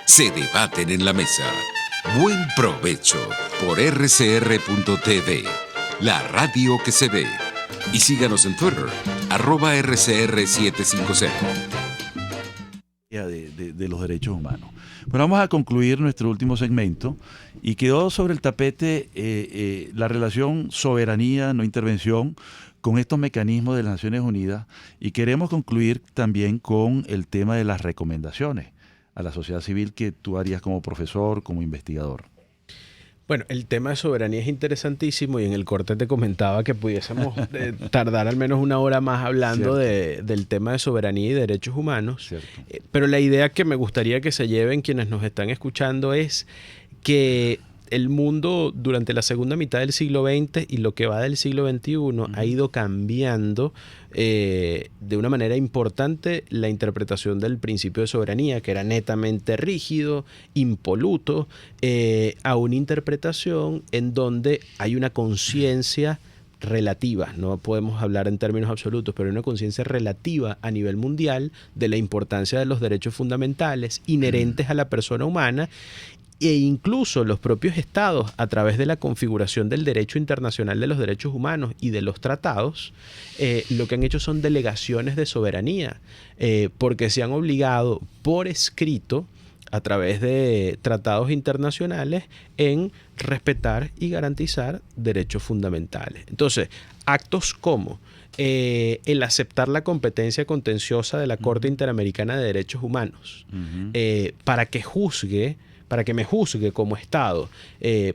se debaten en la mesa. Buen provecho por rcr.tv, la radio que se ve. Y síganos en Twitter, @rcr750. De los derechos humanos. Bueno, vamos a concluir nuestro último segmento y quedó sobre el tapete la relación soberanía, no intervención, con estos mecanismos de las Naciones Unidas, y queremos concluir también con el tema de las recomendaciones a la sociedad civil que tú harías como profesor, como investigador. Bueno, el tema de soberanía es interesantísimo y en el corte te comentaba que pudiésemos tardar al menos una hora más hablando del tema de soberanía y derechos humanos. Pero la idea que me gustaría que se lleven quienes nos están escuchando es que el mundo durante la segunda mitad del siglo XX y lo que va del siglo XXI ha ido cambiando de una manera importante la interpretación del principio de soberanía, que era netamente rígido, impoluto, a una interpretación en donde hay una conciencia relativa, no podemos hablar en términos absolutos, pero una conciencia relativa a nivel mundial de la importancia de los derechos fundamentales inherentes a la persona humana. E incluso los propios estados, a través de la configuración del derecho internacional de los derechos humanos y de los tratados, lo que han hecho son delegaciones de soberanía, porque se han obligado por escrito, a través de tratados internacionales, en respetar y garantizar derechos fundamentales. Entonces, actos como el aceptar la competencia contenciosa de la Corte Interamericana de Derechos Humanos para que me juzgue como Estado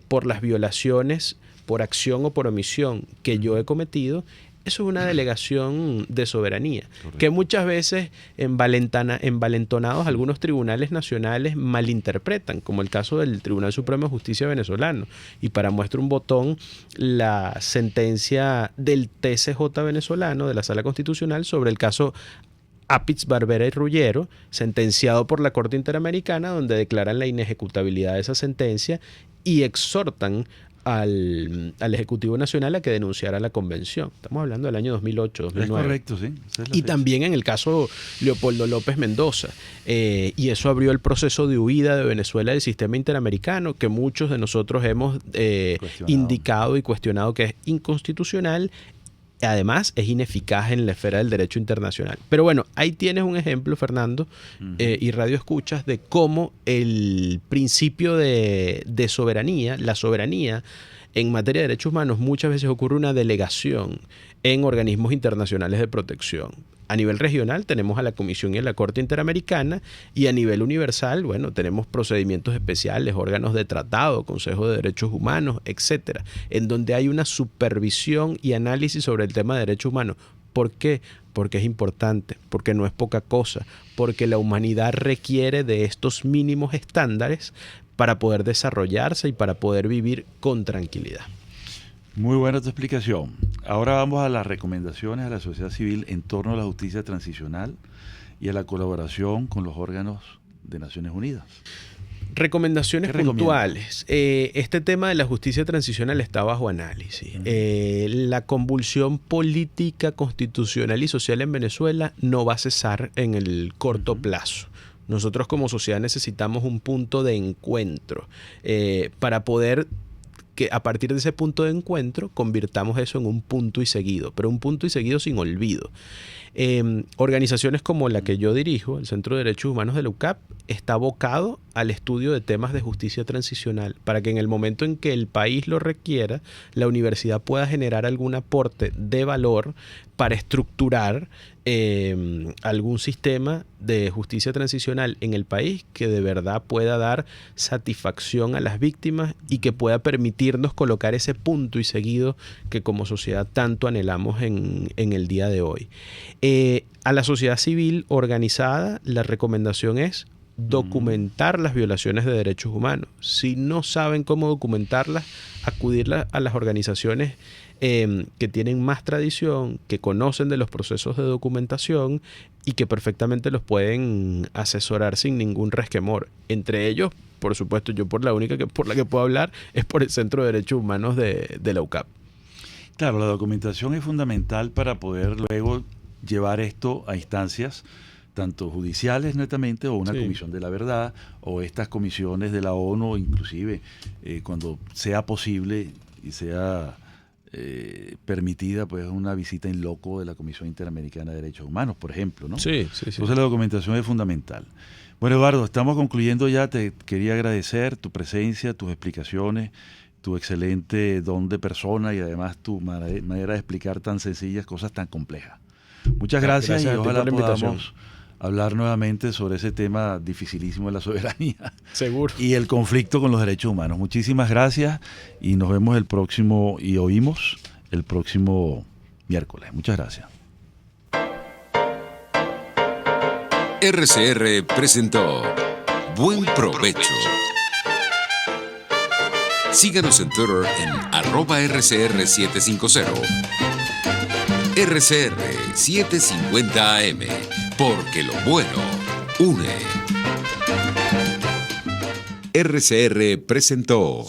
por las violaciones por acción o por omisión que yo he cometido, eso es una delegación de soberanía. Correcto. Que muchas veces envalentonados algunos tribunales nacionales malinterpretan, como el caso del Tribunal Supremo de Justicia venezolano. Y para muestra un botón, la sentencia del TCJ venezolano, de la Sala Constitucional, sobre el caso Apitz, Barbera y Rullero, sentenciado por la Corte Interamericana, donde declaran la inejecutabilidad de esa sentencia y exhortan al Ejecutivo Nacional a que denunciara la convención. Estamos hablando del año 2008, 2009. Es correcto, sí. Y también en el caso Leopoldo López Mendoza. Y eso abrió el proceso de huida de Venezuela del sistema interamericano, que muchos de nosotros hemos indicado y cuestionado que es inconstitucional. Además, es ineficaz en la esfera del derecho internacional. Pero bueno, ahí tienes un ejemplo, Fernando, y Radio Escuchas, de cómo el principio de soberanía, la soberanía en materia de derechos humanos, muchas veces ocurre una delegación en organismos internacionales de protección. A nivel regional tenemos a la Comisión y a la Corte Interamericana, y a nivel universal, bueno, tenemos procedimientos especiales, órganos de tratado, Consejo de Derechos Humanos, etcétera, en donde hay una supervisión y análisis sobre el tema de derechos humanos. ¿Por qué? Porque es importante, porque no es poca cosa, porque la humanidad requiere de estos mínimos estándares para poder desarrollarse y para poder vivir con tranquilidad. Muy buena tu explicación. Ahora vamos a las recomendaciones a la sociedad civil en torno a la justicia transicional y a la colaboración con los órganos de Naciones Unidas. Recomendaciones puntuales. Este tema de la justicia transicional está bajo análisis. La convulsión política, constitucional y social en Venezuela no va a cesar en el corto plazo. Nosotros como sociedad necesitamos un punto de encuentro para poder que a partir de ese punto de encuentro convirtamos eso en un punto y seguido, pero un punto y seguido sin olvido. Organizaciones como la que yo dirijo, el Centro de Derechos Humanos de la UCAP, está abocado al estudio de temas de justicia transicional para que en el momento en que el país lo requiera, la universidad pueda generar algún aporte de valor para estructurar algún sistema de justicia transicional en el país que de verdad pueda dar satisfacción a las víctimas y que pueda permitirnos colocar ese punto y seguido que como sociedad tanto anhelamos en el día de hoy. A la sociedad civil organizada, la recomendación es documentar las violaciones de derechos humanos. Si no saben cómo documentarlas, acudir a las organizaciones que tienen más tradición, que conocen de los procesos de documentación y que perfectamente los pueden asesorar sin ningún resquemor. Entre ellos, por supuesto, yo por la única por la que puedo hablar es por el Centro de Derechos Humanos de la UCAP. Claro, la documentación es fundamental para poder luego llevar esto a instancias tanto judiciales netamente, o una comisión de la verdad, o estas comisiones de la ONU, inclusive cuando sea posible y sea permitida, pues una visita in loco de la Comisión Interamericana de Derechos Humanos, por ejemplo, ¿no? Sí. Entonces la documentación es fundamental. Bueno, Eduardo, estamos concluyendo ya. Te quería agradecer tu presencia, tus explicaciones, tu excelente don de persona y además tu manera de explicar tan sencillas cosas tan complejas. Muchas gracias y ojalá podamos hablar nuevamente sobre ese tema dificilísimo de la soberanía. Seguro. Y el conflicto con los derechos humanos. Muchísimas gracias y nos vemos oímos el próximo miércoles. Muchas gracias. RCR presentó Buen Provecho. Síganos en Twitter en @RCR750. RCR 750 AM, porque lo bueno une. RCR presentó